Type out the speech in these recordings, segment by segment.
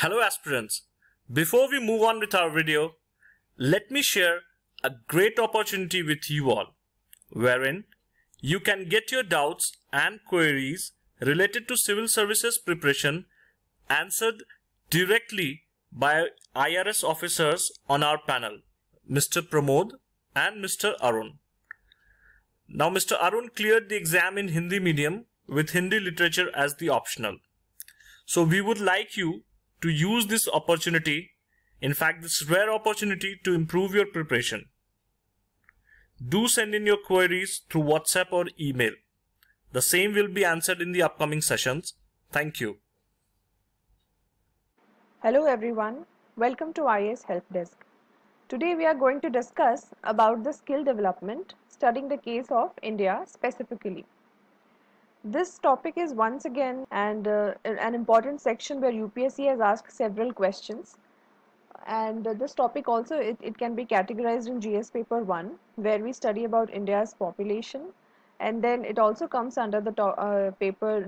Hello aspirants, before we move on with our video, let me share a great opportunity with you all, wherein you can get your doubts and queries related to civil services preparation answered directly by IRS officers on our panel, Mr. Pramod and Mr. Arun. Now Mr. Arun cleared the exam in Hindi medium with Hindi literature as the optional. So we would like you to use this opportunity, in fact this rare opportunity, to improve your preparation. Do send in your queries through WhatsApp or email. The same will be answered in the upcoming sessions. Thank you. Hello everyone, welcome to IAS Help Desk. Today we are going to discuss about the skill development, studying the case of India specifically. This topic is once again an important section where UPSC has asked several questions, and this topic also it can be categorized in GS paper 1 where we study about India's population, and then it also comes under the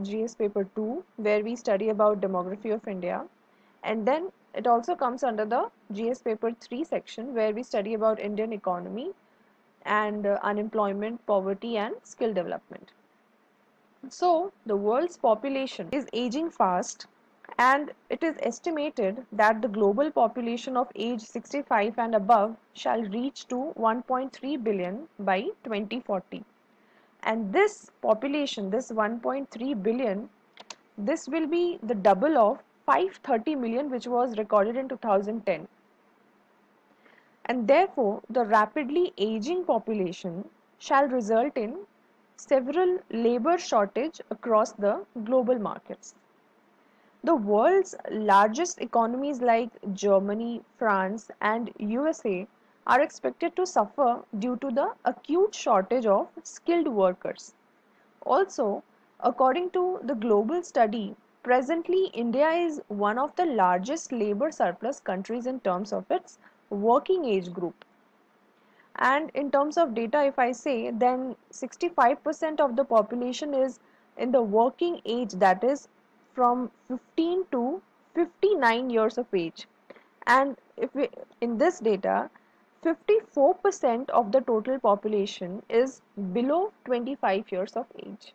GS paper 2 where we study about demography of India, and then it also comes under the GS paper 3 section where we study about Indian economy and unemployment, poverty and skill development. So, the world's population is aging fast, and it is estimated that the global population of age 65 and above shall reach to 1.3 billion by 2040. And this population, this 1.3 billion, this will be the double of 530 million which was recorded in 2010. And therefore, the rapidly aging population shall result in several labor shortage across the global markets. The world's largest economies like Germany, France and USA are expected to suffer due to the acute shortage of skilled workers. Also, according to the global study, presently India is one of the largest labor surplus countries in terms of its working age group. And in terms of data, if I say, then 65% of the population is in the working age, that is from 15 to 59 years of age. And if we, in this data, 54% of the total population is below 25 years of age.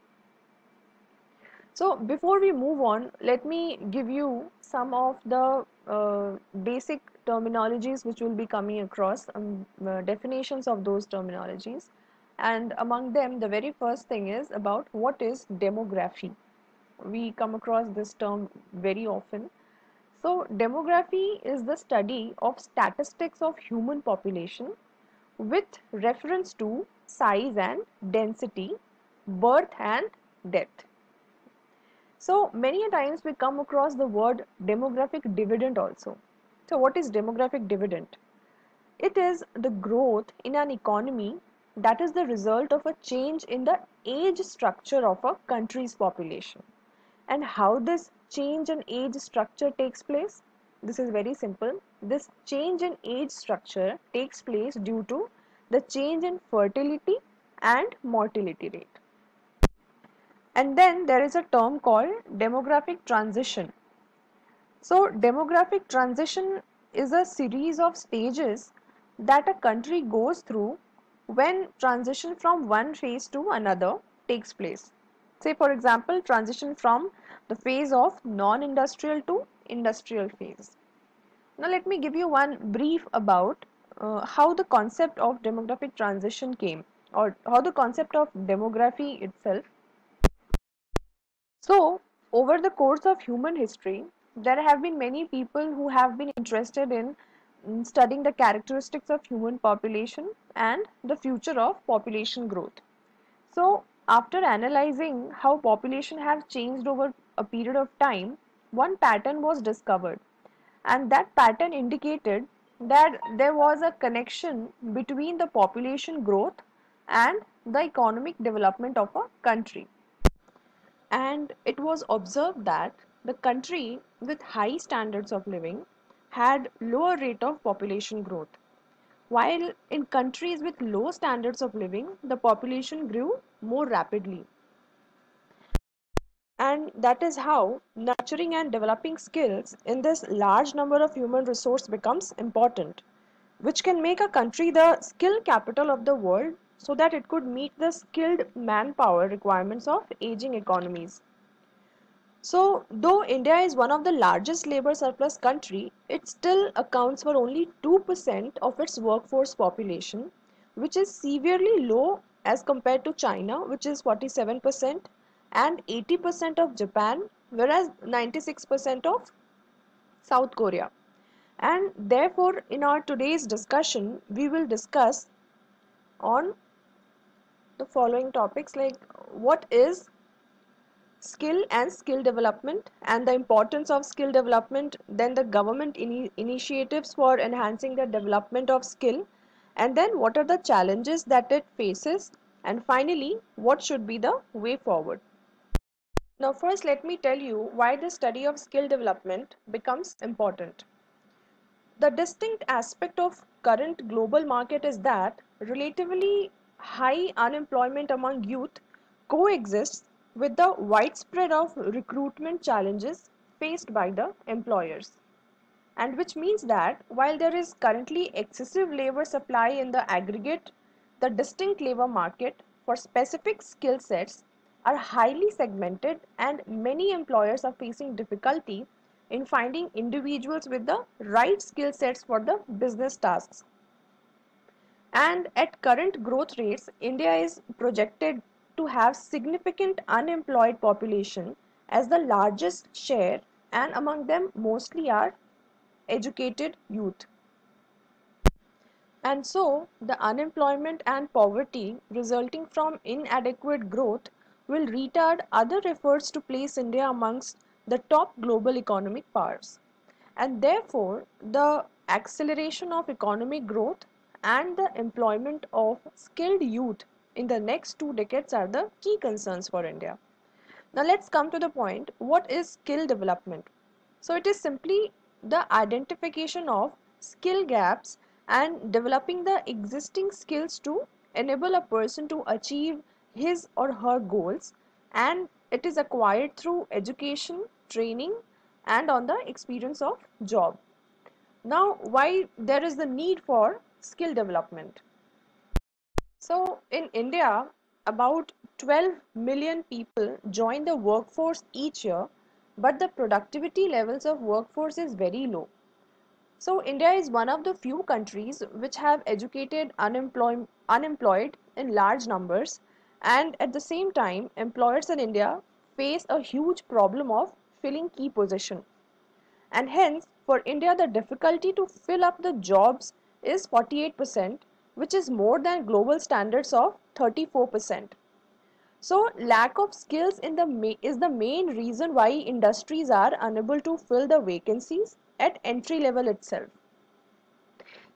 So before we move on, let me give you some of the basic terminologies which will be coming across, definitions of those terminologies. And among them, the very first thing is about what is demography. We come across this term very often. So demography is the study of statistics of human population with reference to size and density, birth and death. So many a times we come across the word demographic dividend also. So what is demographic dividend? It is the growth in an economy that is the result of a change in the age structure of a country's population. And how this change in age structure takes place? This is very simple. This change in age structure takes place due to the change in fertility and mortality rate. And then there is a term called demographic transition. So demographic transition is a series of stages that a country goes through when transition from one phase to another takes place. Say for example, transition from the phase of non-industrial to industrial phase. Now let me give you one brief about how the concept of demographic transition came, or how the concept of demography itself. So, over the course of human history, there have been many people who have been interested in studying the characteristics of human population and the future of population growth. So, after analyzing how population have changed over a period of time, one pattern was discovered, and that pattern indicated that there was a connection between the population growth and the economic development of a country. And it was observed that the country with high standards of living had lower rate of population growth, while in countries with low standards of living the population grew more rapidly. And that is how nurturing and developing skills in this large number of human resource becomes important, which can make a country the skill capital of the world so that it could meet the skilled manpower requirements of aging economies. So, though India is one of the largest labor surplus country, it still accounts for only 2% of its workforce population, which is severely low as compared to China, which is 47%, and 80% of Japan, whereas 96% of South Korea. And therefore, in our today's discussion, we will discuss on the following topics like what is skill and skill development and the importance of skill development, then the government initiatives for enhancing the development of skill, and then what are the challenges that it faces, and finally what should be the way forward. Now first let me tell you why the study of skill development becomes important. The distinct aspect of current global market is that relatively high unemployment among youth coexists with the widespread of recruitment challenges faced by the employers. And which means that while there is currently excessive labor supply in the aggregate, the distinct labor market for specific skill sets are highly segmented and many employers are facing difficulty in finding individuals with the right skill sets for the business tasks. And at current growth rates, India is projected to have significant unemployed population as the largest share, and among them mostly are educated youth. And so, the unemployment and poverty resulting from inadequate growth will retard other efforts to place India amongst the top global economic powers. And therefore, the acceleration of economic growth and the employment of skilled youth in the next 2 decades are the key concerns for India. Now let's come to the point, what is skill development? So it is simply the identification of skill gaps and developing the existing skills to enable a person to achieve his or her goals, and it is acquired through education, training and on the experience of job. Now why there is the need for skill development? So in India, about 12 million people join the workforce each year, but the productivity levels of workforce is very low. So India is one of the few countries which have educated unemployed in large numbers, and at the same time employers in India face a huge problem of filling key position. And hence for India the difficulty to fill up the jobs is 48%, which is more than global standards of 34%. So lack of skills is the main reason why industries are unable to fill the vacancies at entry level itself.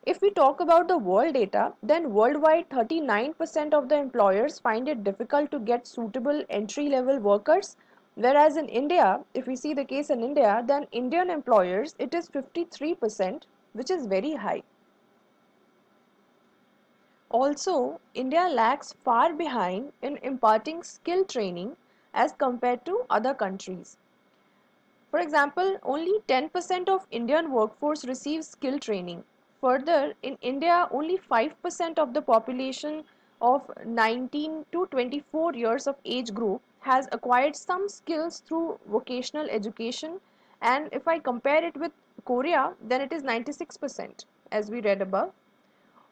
If we talk about the world data, then worldwide 39% of the employers find it difficult to get suitable entry level workers, whereas in India, if we see the case in India, then Indian employers it is 53%, which is very high. Also, India lags far behind in imparting skill training as compared to other countries. For example, only 10% of Indian workforce receives skill training. Further, in India, only 5% of the population of 19 to 24 years of age group has acquired some skills through vocational education, and if I compare it with Korea, then it is 96%, as we read above.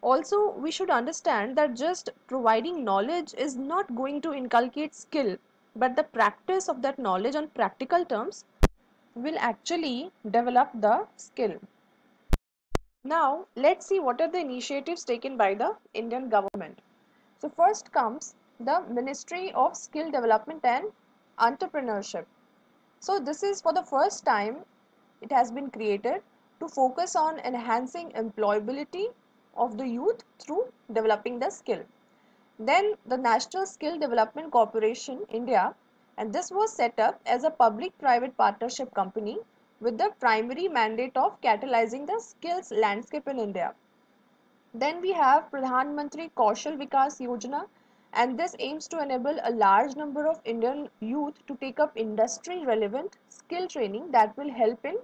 Also, we should understand that just providing knowledge is not going to inculcate skill, but the practice of that knowledge on practical terms will actually develop the skill. Now, let's see what are the initiatives taken by the Indian government. So first comes the Ministry of Skill Development and Entrepreneurship. So this is for the first time it has been created to focus on enhancing employability of the youth through developing the skill. Then the National Skill Development Corporation India, and this was set up as a public-private partnership company with the primary mandate of catalyzing the skills landscape in India. Then we have Pradhan Mantri Kaushal Vikas Yojana, and this aims to enable a large number of Indian youth to take up industry relevant skill training that will help in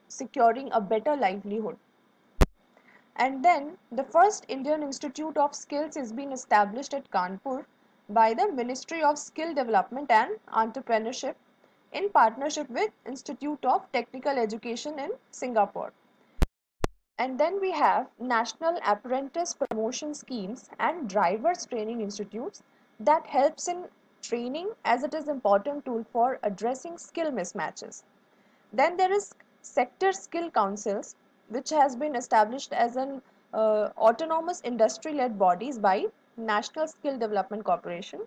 securing a better livelihood. And then the first Indian Institute of Skills is being established at Kanpur by the Ministry of Skill Development and Entrepreneurship in partnership with Institute of Technical Education in Singapore. And then we have National Apprentice Promotion Schemes and Drivers Training Institutes that helps in training, as it is important tool for addressing skill mismatches. Then there is Sector Skill Councils, which has been established as an autonomous industry-led bodies by National Skill Development Corporation,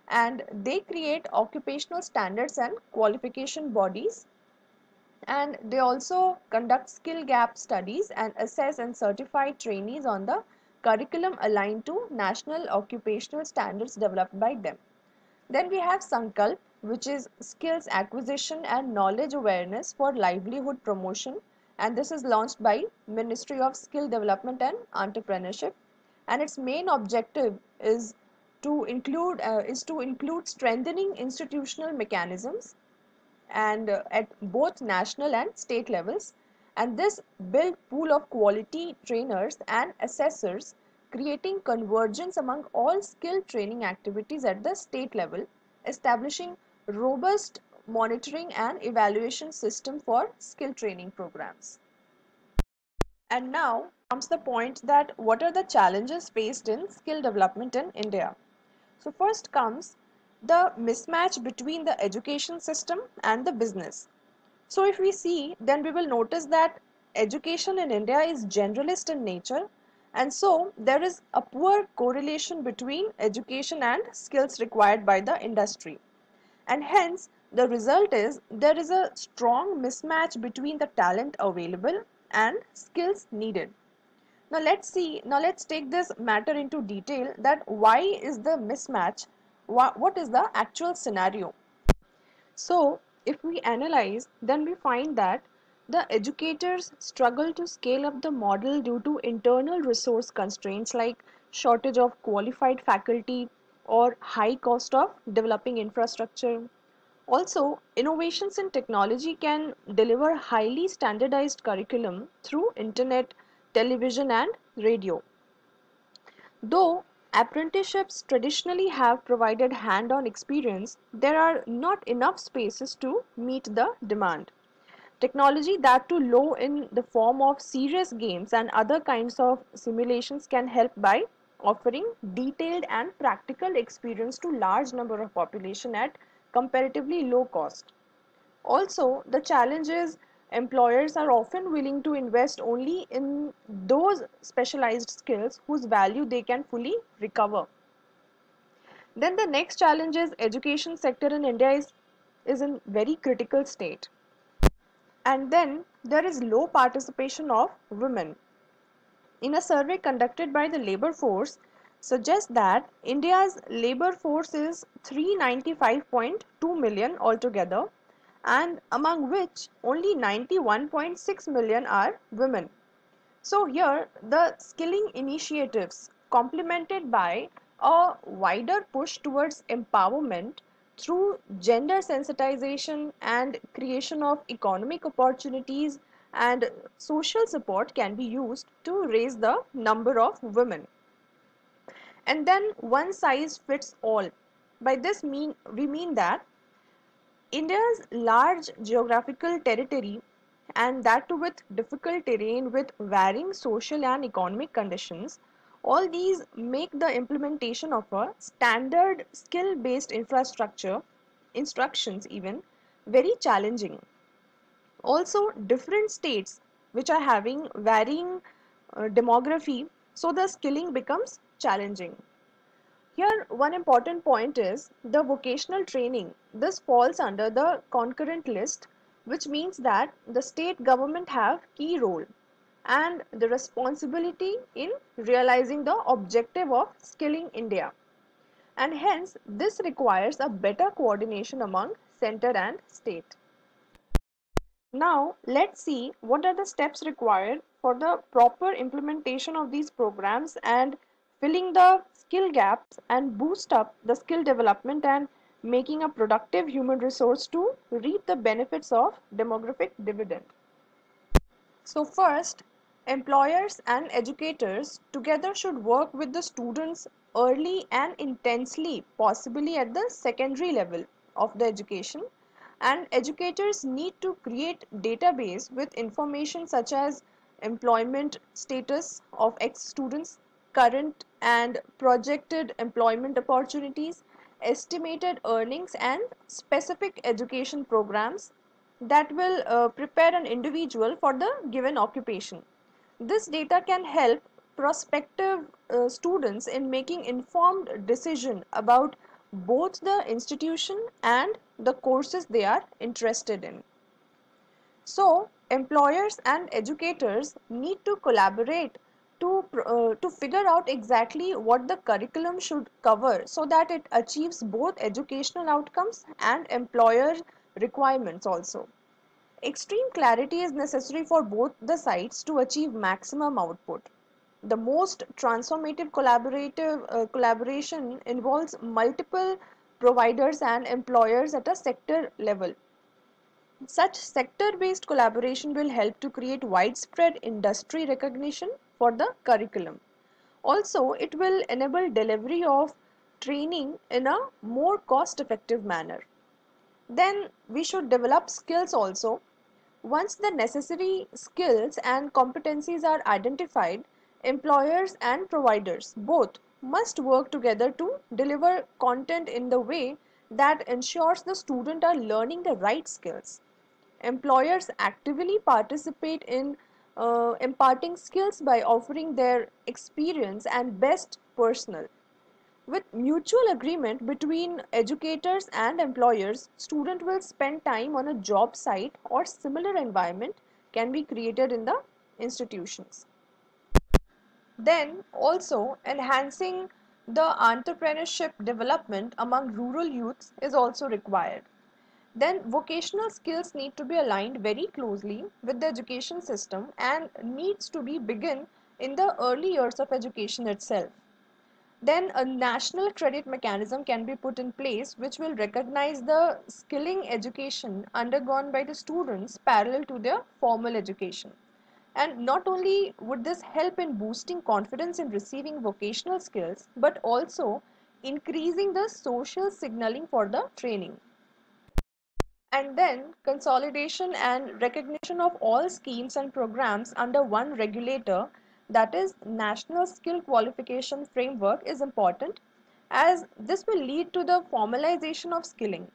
and they create occupational standards and qualification bodies, and they also conduct skill gap studies and assess and certify trainees on the curriculum aligned to national occupational standards developed by them. Then we have Sankalp, which is skills acquisition and knowledge awareness for livelihood promotion, and this is launched by Ministry of Skill Development and Entrepreneurship, and its main objective is to include strengthening institutional mechanisms and at both national and state levels, and this build pool of quality trainers and assessors, creating convergence among all skill training activities at the state level, establishing robust monitoring and evaluation system for skill training programs. And now comes the point that what are the challenges faced in skill development in India. So first comes the mismatch between the education system and the business. So if we see, then we will notice that education in India is generalist in nature, and so there is a poor correlation between education and skills required by the industry. And hence the result is there is a strong mismatch between the talent available and skills needed. Now let's take this matter into detail, that why is the mismatch, what is the actual scenario. So if we analyze, then we find that the educators struggle to scale up the model due to internal resource constraints like shortage of qualified faculty or high cost of developing infrastructure. Also, innovations in technology can deliver highly standardized curriculum through internet, television and radio. Though apprenticeships traditionally have provided hand-on experience, there are not enough spaces to meet the demand. Technology, that too low in the form of serious games and other kinds of simulations, can help by offering detailed and practical experience to large number of population at comparatively low cost. Also, the challenge is employers are often willing to invest only in those specialized skills whose value they can fully recover. Then the next challenge is education sector in India is in very critical state. And then there is low participation of women. In a survey conducted by the labor force suggests that India's labor force is 395.2 million altogether, and among which only 91.6 million are women. So here the skilling initiatives, complemented by a wider push towards empowerment through gender sensitization and creation of economic opportunities and social support, can be used to raise the number of women. And then one size fits all. By this we mean that India's large geographical territory, and that too with difficult terrain with varying social and economic conditions, all these make the implementation of a standard skill-based infrastructure, instructions even, very challenging. Also, different states which are having varying demography, so the skilling becomes challenging. Here, one important point is the vocational training. This falls under the concurrent list, which means that the state government have key role and the responsibility in realizing the objective of skilling India. And hence, this requires a better coordination among center and state. Now, let's see what are the steps required for the proper implementation of these programs and filling the skill gaps and boost up the skill development and making a productive human resource to reap the benefits of demographic dividend. So first, employers and educators together should work with the students early and intensely, possibly at the secondary level of the education. And educators need to create database with information such as employment status of ex-students, current and projected employment opportunities, estimated earnings and specific education programs that will prepare an individual for the given occupation. This data can help prospective students in making informed decision about both the institution and the courses they are interested in. So, employers and educators need to collaborate to figure out exactly what the curriculum should cover so that it achieves both educational outcomes and employer requirements also. Extreme clarity is necessary for both the sides to achieve maximum output. The most transformative collaboration involves multiple providers and employers at a sector level. Such sector-based collaboration will help to create widespread industry recognition for the curriculum. Also, it will enable delivery of training in a more cost-effective manner. Then we should develop skills also. Once the necessary skills and competencies are identified, employers and providers both must work together to deliver content in the way that ensures the student are learning the right skills. Employers actively participate in imparting skills by offering their experience and best personal. With mutual agreement between educators and employers, student will spend time on a job site or similar environment can be created in the institutions. Then also enhancing the entrepreneurship development among rural youths is also required. Then vocational skills need to be aligned very closely with the education system and needs to be begin in the early years of education itself. Then a national credit mechanism can be put in place which will recognize the skilling education undergone by the students parallel to their formal education. And not only would this help in boosting confidence in receiving vocational skills, but also increasing the social signaling for the training. And then consolidation and recognition of all schemes and programs under one regulator, that is National Skill Qualification Framework, is important as this will lead to the formalization of skilling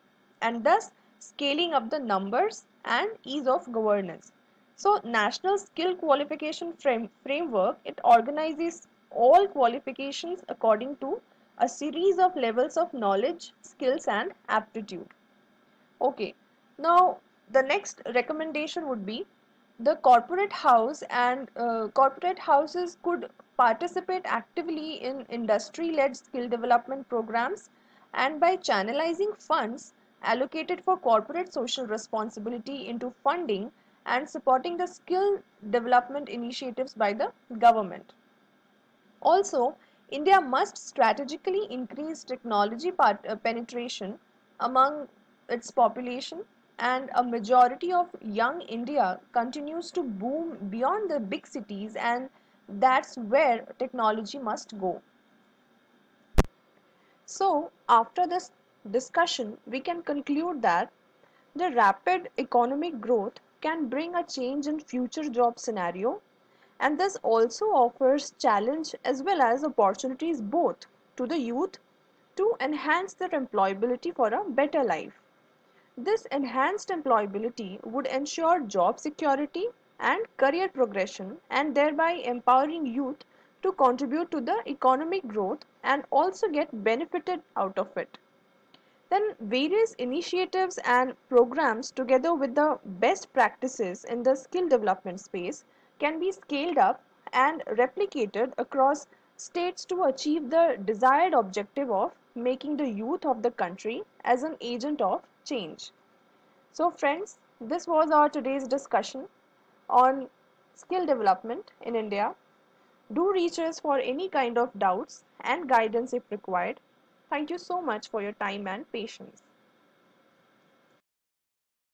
and thus scaling up the numbers and ease of governance. So National Skill Qualification Framework, it organizes all qualifications according to a series of levels of knowledge, skills and aptitude. Okay, now the next recommendation would be the corporate house and corporate houses could participate actively in industry-led skill development programs and by channelizing funds allocated for corporate social responsibility into funding and supporting the skill development initiatives by the government. Also, India must strategically increase technology penetration among its population, and a majority of young India continues to boom beyond the big cities, and that's where technology must go. So, after this discussion, we can conclude that the rapid economic growth can bring a change in future job scenario, and this also offers challenge as well as opportunities both to the youth to enhance their employability for a better life. This enhanced employability would ensure job security and career progression and thereby empowering youth to contribute to the economic growth and also get benefited out of it. Then various initiatives and programs together with the best practices in the skill development space can be scaled up and replicated across states to achieve the desired objective of making the youth of the country as an agent of change. So friends, this was our today's discussion on skill development in India. Do reach us for any kind of doubts and guidance if required. Thank you so much for your time and patience.